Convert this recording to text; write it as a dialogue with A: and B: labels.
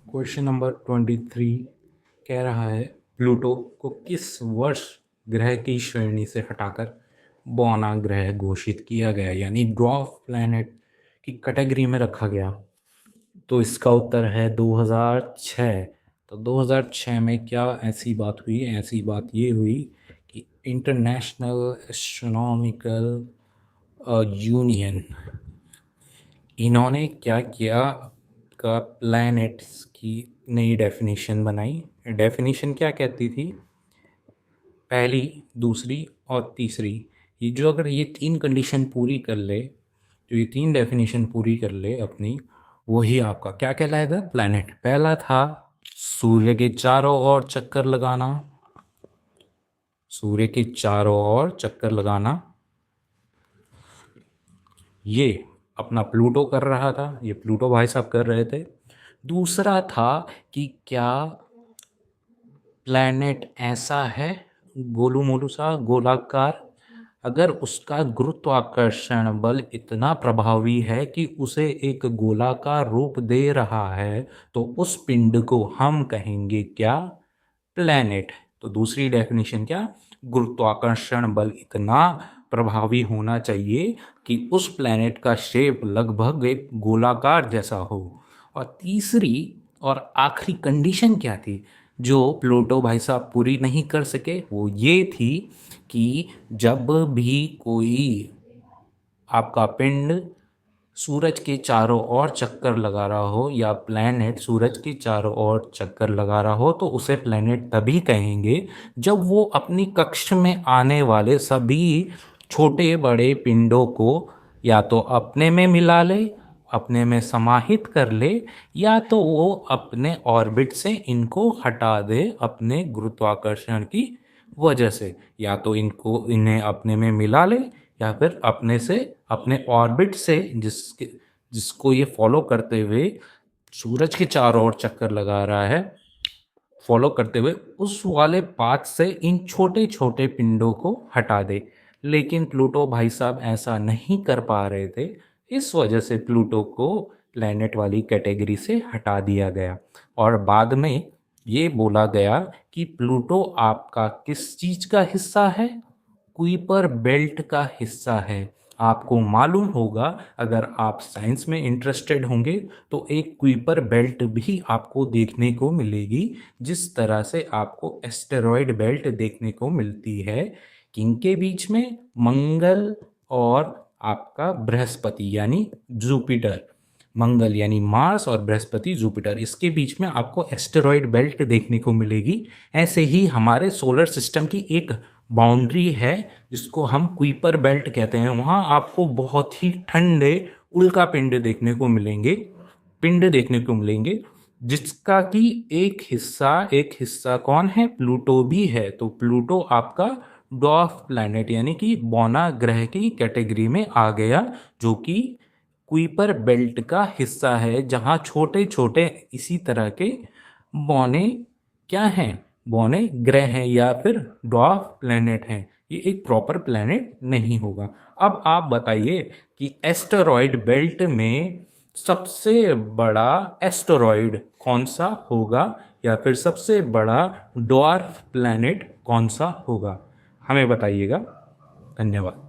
A: Question number 23 कह रहा है प्लूटो को किस वर्ष ग्रह की श्रेणी से हटाकर बौना ग्रह घोषित किया गया, यानी ड्वार्फ प्लैनेट की कैटेगरी में रखा गया। तो इसका उत्तर है 2006। तो 2006 में क्या ऐसी बात हुई? ऐसी बात ये हुई कि इंटरनेशनल एस्ट्रोनॉमिकल यूनियन, इन्होंने क्या किया का प्लैनेट्स की नई डेफिनेशन बनाई। डेफिनेशन क्या कहती थी? पहली, दूसरी और तीसरी, ये जो अगर ये तीन कंडीशन पूरी कर ले, तो ये तीन डेफिनेशन पूरी कर ले अपनी, वही आपका क्या कहलाएगा? प्लैनेट। पहला था सूर्य के चारों ओर चक्कर लगाना, सूर्य के चारों ओर चक्कर लगाना, ये अपना प्लूटो कर रहा था, ये प्लूटो भाई साहब कर रहे थे। दूसरा था कि क्या प्लैनेट ऐसा है गोलू मोलू सा गोलाकार, अगर उसका गुरुत्वाकर्षण बल इतना प्रभावी है कि उसे एक गोलाकार रूप दे रहा है, तो उस पिंड को हम कहेंगे क्या? प्लैनेट। तो दूसरी डेफिनेशन क्या? गुरुत्वाकर्षण बल इतना प्रभावी होना चाहिए कि उस प्लैनेट का शेप लगभग एक गोलाकार जैसा हो। और तीसरी और आखिरी कंडीशन क्या थी जो प्लूटो भाई साहब पूरी नहीं कर सके? वो ये थी कि जब भी कोई आपका पिंड सूरज के चारों ओर चक्कर लगा रहा हो, या प्लैनेट सूरज के चारों ओर चक्कर लगा रहा हो, तो उसे प्लैनेट तभी कहेंगे जब वो अपनी कक्ष में आने वाले सभी छोटे बड़े पिंडों को या तो अपने में मिला ले, अपने में समाहित कर ले, या तो वो अपने ऑर्बिट से इनको हटा दे अपने गुरुत्वाकर्षण की वजह से। या तो इन्हें अपने में मिला ले, या फिर अपने से अपने ऑर्बिट से जिसको ये फॉलो करते हुए सूरज के चारों ओर चक्कर लगा रहा है, फॉलो करते हुए उस वाले पाथ से इन छोटे छोटे पिंडों को हटा दे। लेकिन प्लूटो भाई साहब ऐसा नहीं कर पा रहे थे, इस वजह से प्लूटो को प्लैनेट वाली कैटेगरी से हटा दिया गया और बाद में ये बोला गया कि प्लूटो आपका किस चीज़ का हिस्सा है? कुइपर बेल्ट का हिस्सा है। आपको मालूम होगा, अगर आप साइंस में इंटरेस्टेड होंगे तो एक कुइपर बेल्ट भी आपको देखने को मिलेगी, जिस तरह से आपको एस्टेरॉयड बेल्ट देखने को मिलती है। किनके बीच में? मंगल और आपका बृहस्पति यानी जुपिटर। मंगल यानी मार्स और बृहस्पति जुपिटर, इसके बीच में आपको एस्टेरॉयड बेल्ट देखने को मिलेगी। ऐसे ही हमारे सोलर सिस्टम की एक बाउंड्री है जिसको हम कुइपर बेल्ट कहते हैं, वहाँ आपको बहुत ही ठंडे उल्का पिंड देखने को मिलेंगे, पिंड देखने को मिलेंगे, जिसका कि एक हिस्सा कौन है? प्लूटो भी है। तो प्लूटो आपका ड्वार्फ प्लैनेट यानी कि बौना ग्रह की कैटेगरी में आ गया, जो कि कुइपर बेल्ट का हिस्सा है, जहाँ छोटे छोटे इसी तरह के बौने क्या हैं? बौने ग्रह हैं या फिर ड्वार्फ प्लैनेट हैं। ये एक प्रॉपर प्लैनेट नहीं होगा। अब आप बताइए कि एस्टेरॉयड बेल्ट में सबसे बड़ा एस्टेरॉयड कौन सा होगा, या फिर सबसे बड़ा ड्वार्फ प्लैनेट कौन सा होगा? हमें बताइएगा। धन्यवाद।